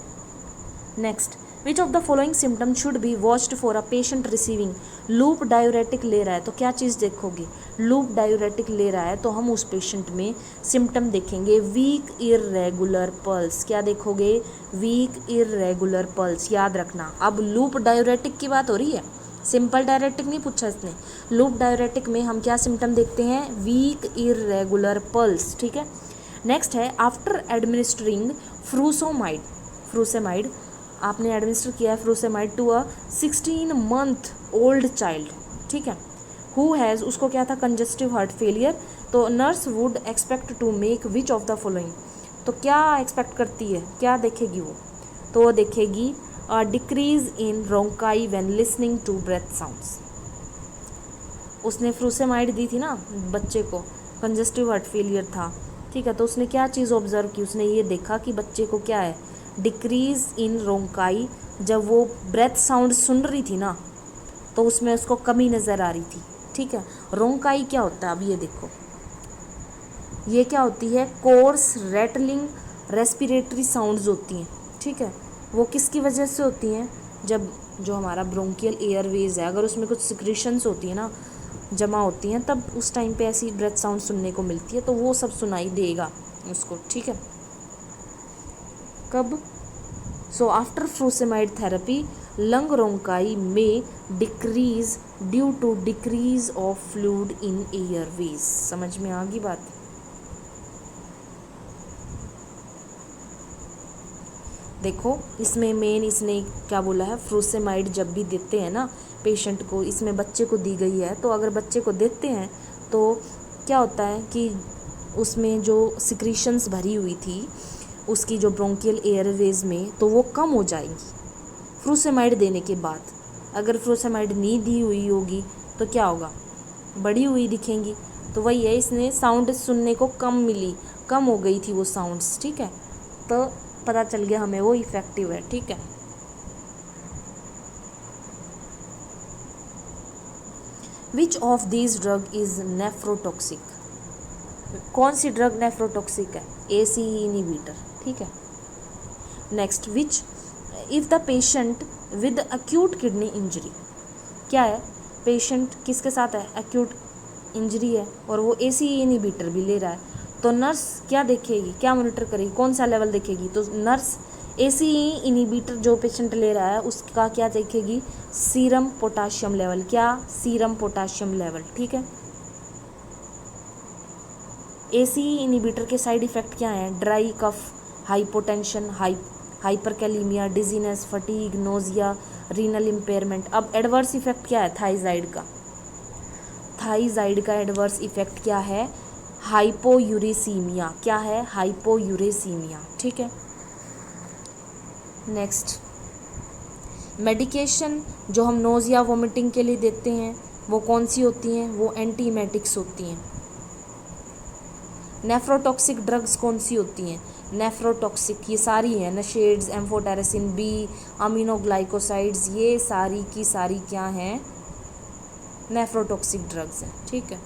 Next, which of the following symptom should be watched for a patient receiving loop diuretic ले रहा है, तो क्या चीज़ देखोगे? लूप डायूरेटिक ले रहा है तो हम उस पेशेंट में सिम्टम देखेंगे वीक इररेगुलर पल्स। क्या देखोगे? वीक इररेगुलर पल्स, याद रखना। अब लूप डायूरेटिक की बात हो रही है, सिंपल डायरेटिक नहीं पूछा इसने। लूप डायरेटिक में हम क्या सिम्टम देखते हैं? वीक इररेगुलर पल्स, ठीक है। नेक्स्ट है आफ्टर एडमिनिस्ट्रिंग फ्रूसेमाइड आपने एडमिनिस्टर किया है frusemide to a 16 month old child, ठीक है, हु हैज़, उसको क्या था, कंजस्टिव हार्ट फेलियर, तो nurse would expect to make which of the following. तो क्या एक्सपेक्ट करती है, क्या देखेगी वो? तो वो देखेगी decrease in rhonchi when listening to breath sounds. उसने फ्रूसेमाइड दी थी ना बच्चे को, कंजस्टिव हार्ट फेलियर था, ठीक है, तो उसने क्या चीज़ ऑब्जर्व की? उसने ये देखा कि बच्चे को क्या है, डिक्रीज इन रोंकाई। जब वो ब्रेथ साउंड सुन रही थी ना तो उसमें उसको कमी नज़र आ रही थी, ठीक है। रोंकाई क्या होता है? अब ये देखो, ये क्या होती है? कोर्स रैटलिंग रेस्पिरेटरी साउंड्स होती हैं, ठीक है। वो किसकी वजह से होती हैं? जब जो हमारा ब्रोंकियल एयरवेज है, अगर उसमें कुछ सिक्रीशंस होती है ना, जमा होती हैं, तब उस टाइम पे ऐसी ब्रेथ साउंड सुनने को मिलती है, तो वो सब सुनाई देगा उसको, ठीक है। कब? So after furosemide therapy lung rhonchi में decrease due to decrease of fluid in airways. समझ में आ गई बात? देखो इसमें मेन इसने क्या बोला है, फ्रूसेमाइड जब भी देते हैं ना पेशेंट को, इसमें बच्चे को दी गई है, तो अगर बच्चे को देते हैं तो क्या होता है कि उसमें जो सिक्रीशंस भरी हुई थी उसकी जो ब्रोंकियल एयरवेज में, तो वो कम हो जाएंगी फ्रूसेमाइड देने के बाद। अगर फ्रूसेमाइड नहीं दी हुई होगी तो क्या होगा? बढ़ी हुई दिखेंगी। तो वही है, इसने साउंड सुनने को कम मिली, कम हो गई थी वो साउंड्स, ठीक है, तो पता चल गया हमें वो इफेक्टिव है, ठीक है। Which of these drug is nephrotoxic? कौन सी ड्रग नेफ्रोटॉक्सिक है? ACE इनहिबिटर, ठीक है। Next, which if the patient with acute kidney injury, क्या है, पेशेंट किसके साथ है, एक्यूट इंजरी है और वो ACE इनहिबिटर भी ले रहा है, तो नर्स क्या देखेगी, क्या मॉनिटर करेगी, कौन सा लेवल देखेगी, तो नर्स ACE इनहिबिटर जो पेशेंट ले रहा है उसका क्या देखेगी, सीरम पोटाशियम लेवल, क्या, सीरम पोटाशियम लेवल, ठीक है। ACE इनहिबिटर के साइड इफ़ेक्ट क्या हैं, dry cough, hypotension, hyperkalemia, dizziness, fatigue, nausea, renal impairment. अब एडवर्स इफेक्ट क्या है थाइजाइड का, थाइजाइड का एडवर्स इफेक्ट क्या है, हाइपोयूरेसीमिया, क्या है, हाइपोयूरेसीमिया, ठीक है। नेक्स्ट, मेडिकेशन जो हम नोजिया वोमिटिंग के लिए देते हैं वो कौन सी होती हैं, वो एंटीमेटिक्स होती हैं। नेफ्रोटॉक्सिक ड्रग्स कौन सी होती हैं, नेफ्रोटॉक्सिक ये सारी हैं, नशेड्स, एम्फोटेरेसिन बी, अमीनोग्लाइकोसाइड्स, ये सारी की सारी क्या हैं, नेफ्रोटॉक्सिक ड्रग्स हैं, ठीक है।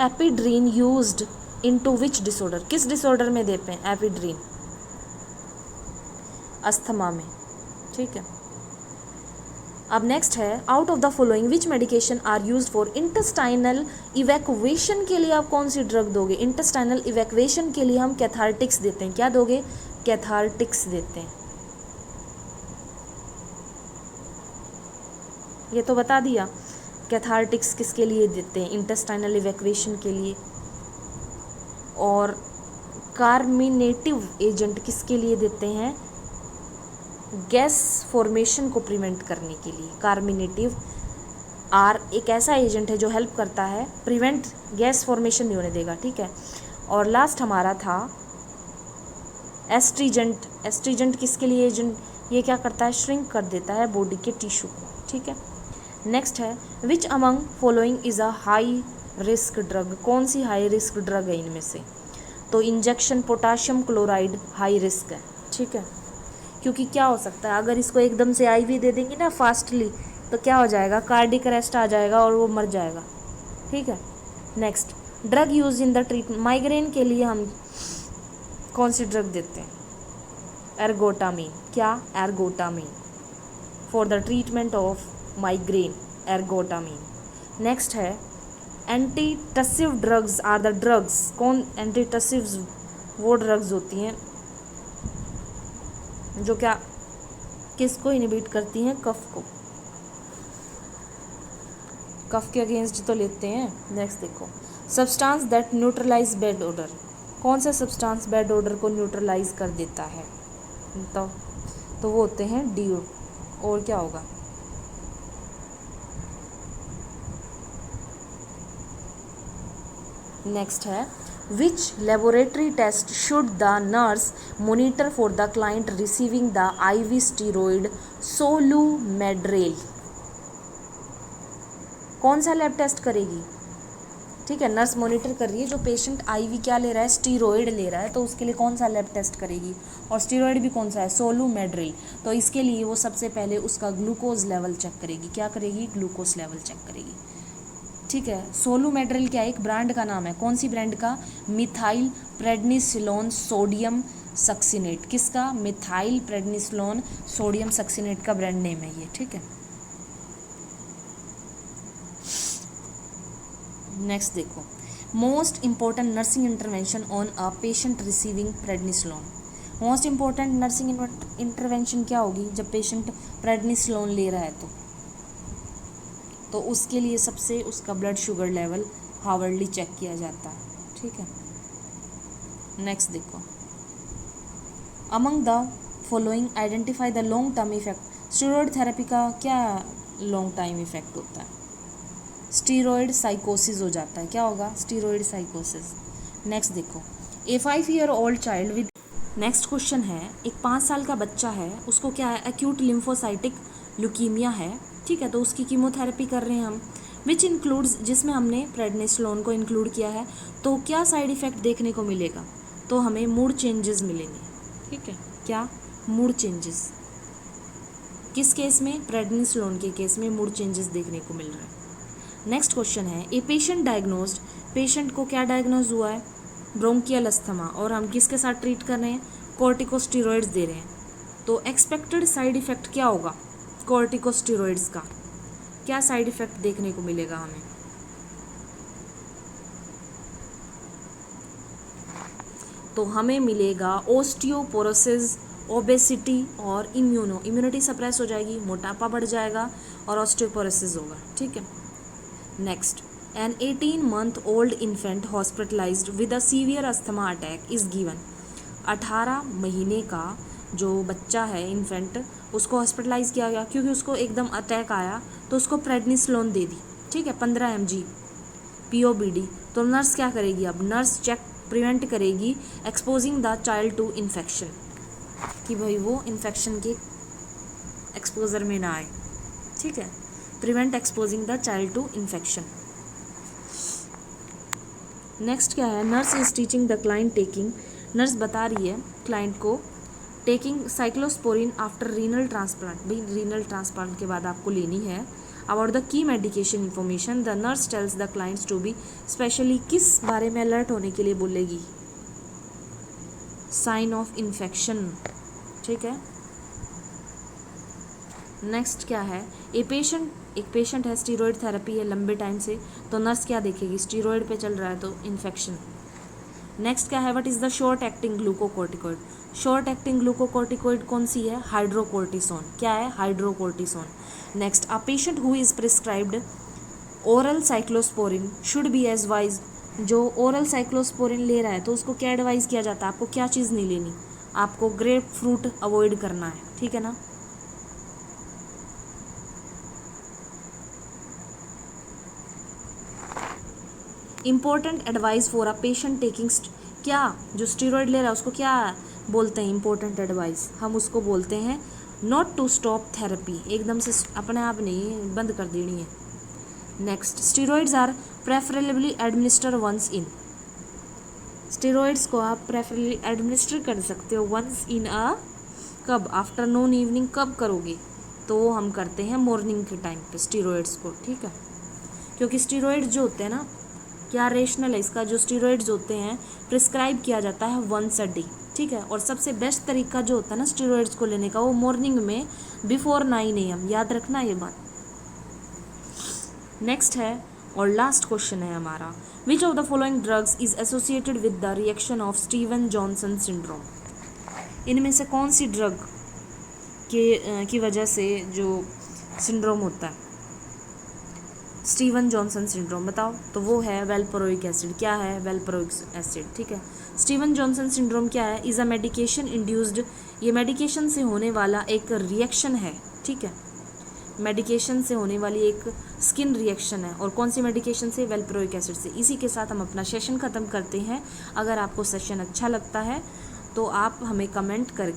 एपिड्रीन यूज्ड इनटू विच डिसऑर्डर, किस डिसऑर्डर में देते हैं एपिड्रीन, अस्थमा में, ठीक है। अब नेक्स्ट है, out of the following which medication are used for intestinal evacuation, के लिए आप कौन सी ड्रग दोगे, इंटेस्टाइनल इवैक्यूएशन के लिए हम कैथार्टिक्स देते हैं, क्या दोगे, कैथार्टिक्स देते हैं, ये तो बता दिया। कैथार्टिक्स किसके लिए देते हैं, इंटेस्टाइनल इवैक्यूएशन के लिए। और कार्मिनेटिव एजेंट किसके लिए देते हैं, गैस फॉर्मेशन को प्रिवेंट करने के लिए। कार्मिनेटिव आर एक ऐसा एजेंट है जो हेल्प करता है, प्रिवेंट, गैस फॉर्मेशन नहीं होने देगा, ठीक है। और लास्ट हमारा था एस्ट्रीजेंट, एस्ट्रीजेंट किसके लिए एजेंट, ये क्या करता है, श्रिंक कर देता है बॉडी के टिश्यू को, ठीक है। नेक्स्ट है, which among following is a high risk drug, कौन सी हाई रिस्क ड्रग है इनमें से, तो injection potassium chloride high risk है, ठीक है। क्योंकि क्या हो सकता है, अगर इसको एकदम से IV दे देंगे ना फास्टली, तो क्या हो जाएगा, कार्डिक अरेस्ट आ जाएगा और वो मर जाएगा, ठीक है। Next, drug use in the treatment, migraine के लिए हम कौन सी ड्रग देते हैं, एर्गोटामीन, क्या, ergotamine, for the treatment of migraine, ergotamine. Next है, antitussive drugs are the drugs, कौन, एंटीटसिव्स वो ड्रग्स होती हैं जो क्या, किसको इनहिबिट करती हैं, कफ को, कफ के अगेंस्ट तो लेते हैं। नेक्स्ट देखो, substance that neutralise bad odour, कौन सा सब्सटेंस बैड ओडर को न्यूट्रलाइज कर देता है, तो वो होते हैं डीओ, और क्या होगा, नेक्स्ट है, which laboratory test should the nurse monitor for the client receiving the IV steroid Solumedrol, कौन सा लैब टेस्ट करेगी, ठीक है, नर्स मॉनिटर कर रही है, जो पेशेंट IV क्या ले रहा है, स्टीरोइड ले रहा है, तो उसके लिए कौन सा लैब टेस्ट करेगी, और स्टीरोइड भी कौन सा है, सोलूमेड्रेल, तो इसके लिए वो सबसे पहले उसका ग्लूकोज लेवल चेक करेगी, क्या करेगी, ग्लूकोज लेवल चेक करेगी, ठीक है। सोलूमेड्रेल क्या एक ब्रांड का नाम है, कौन सी ब्रांड का, मिथाइल प्रेडनिसोलोन सोडियम सक्सिनेट, किसका, मिथाइल प्रेडनिसोलोन सोडियम सक्सिनेट का ब्रांड नेम है ये, ठीक है। नेक्स्ट देखो, most important nursing intervention on a patient receiving prednisolone, most important nursing intervention क्या होगी, जब पेशेंट प्रेडनिसोलोन ले रहा है तो उसके लिए सबसे उसका blood sugar level hardly check किया जाता है, ठीक है। नेक्स्ट देखो, among the following identify the long term effect, steroid therapy का क्या लॉन्ग टाइम इफेक्ट होता है, स्टीरॉयड साइकोसिस हो जाता है, क्या होगा, स्टीरॉयड साइकोसिस। नेक्स्ट देखो, ए 5 year old child with, next question है, एक 5 साल का बच्चा है, उसको क्या है, एक्यूट लिम्फोसाइटिक ल्यूकीमिया है, ठीक है, तो उसकी कीमोथेरेपी कर रहे हैं हम, विच इंक्लूड्स, जिसमें हमने प्रेडनिसोलोन को इंक्लूड किया है, तो क्या साइड इफ़ेक्ट देखने को मिलेगा, तो हमें मूड चेंजेस मिलेंगे, ठीक है, क्या, मूड चेंजेस, किस केस में? प्रेडनिसोलोन के केस में मूड चेंजेस देखने को मिल रहा है। नेक्स्ट क्वेश्चन है, ए पेशेंट डायग्नोज्ड, पेशेंट को क्या डायग्नोज हुआ है? ब्रोंकियल अस्थमा, और हम किसके साथ ट्रीट कर रहे हैं? कॉर्टिकोस्टेरॉइड्स दे रहे हैं। तो एक्सपेक्टेड साइड इफेक्ट क्या होगा कॉर्टिकोस्टेरॉइड्स का? क्या साइड इफेक्ट देखने को मिलेगा हमें? तो हमें मिलेगा ओस्टियोपोरोसिस, ओबेसिटी और इम्यूनिटी सप्रेस हो जाएगी, मोटापा बढ़ जाएगा और ऑस्टियोपोरोसिस होगा। ठीक है। Next, an 18 month old infant hospitalized with a severe asthma attack is given। 18 महीने का जो बच्चा है इन्फेंट, उसको हॉस्पिटलाइज किया गया क्योंकि उसको एकदम अटैक आया, तो उसको प्रेडनिसोलोन दे दी। ठीक है, 15 mg POBD। तो नर्स क्या करेगी? अब नर्स चेक प्रिवेंट करेगी exposing the child to infection, कि भाई वो इन्फेक्शन के एक्सपोजर में ना आए। ठीक है, prevent exposing the child to infection. Next क्या है? Nurse is teaching the client taking, nurse बता रही है क्लाइंट को taking cyclosporine after renal transplant. भाई रीनल ट्रांसप्लांट के बाद आपको लेनी है। About the key medication information the nurse tells the clients to be specially, किस बारे में अलर्ट होने के लिए बोलेगी? Sign of infection. ठीक है। नेक्स्ट क्या है? एक पेशेंट है, स्टीरॉयड थेरेपी है लंबे टाइम से, तो नर्स क्या देखेगी? स्टीरॉयड पे चल रहा है तो इन्फेक्शन। नेक्स्ट क्या है? What is the short acting glucocorticoid? Short acting glucocorticoid कौन सी है? हाइड्रोकोर्टिसोन। क्या है? Hydrocortisone. Next, a patient who is prescribed oral cyclosporine should be as wise. जो ओरल साइक्लोस्पोरिन ले रहा है तो उसको क्या एडवाइज किया जाता है? आपको क्या चीज़ नहीं लेनी? आपको ग्रेप फ्रूट अवॉइड करना है। ठीक है ना। Important advice for a patient taking, क्या जो स्टीरॉयड ले रहा है उसको क्या बोलते हैं? इंपॉर्टेंट एडवाइस हम उसको बोलते हैं नॉट टू स्टॉप थेरेपी, एकदम से अपने आप नहीं बंद कर देनी है। Next, steroids are preferably administer once in, steroids को आप प्रेफरेबली एडमिनिस्टर कर सकते हो वंस इन अ, कब? Afternoon evening. कब करोगे? तो वो हम करते हैं मॉर्निंग के टाइम पे स्टीरॉयड्स को। ठीक है, क्योंकि स्टीरॉयड्स जो होते हैं ना, क्या रेशनल है इसका? जो स्टीरॉयड्स होते हैं प्रिस्क्राइब किया जाता है वंस अ डे। ठीक है, और सबसे बेस्ट तरीका जो होता है ना स्टीरॉयड्स को लेने का, वो मॉर्निंग में बिफोर 9 AM। याद रखना ये बात। नेक्स्ट है और लास्ट क्वेश्चन है हमारा, विच of the following drugs is associated with the reaction of Steven Johnson syndrome? इनमें से कौन सी ड्रग की वजह से जो सिंड्रोम होता है स्टीवन जॉनसन सिंड्रोम, बताओ? तो वो है वेल्परोइक एसिड। क्या है? वेल्परोइक एसिड। ठीक है। स्टीवन जॉनसन सिंड्रोम क्या है? इज़ अ मेडिकेशन इंड्यूस्ड, ये मेडिकेशन से होने वाला एक रिएक्शन है। ठीक है, मेडिकेशन से होने वाली एक स्किन रिएक्शन है। और कौन सी मेडिकेशन से? वेल्परोइक एसिड से। इसी के साथ हम अपना सेशन ख़त्म करते हैं। अगर आपको सेशन अच्छा लगता है तो आप हमें कमेंट करके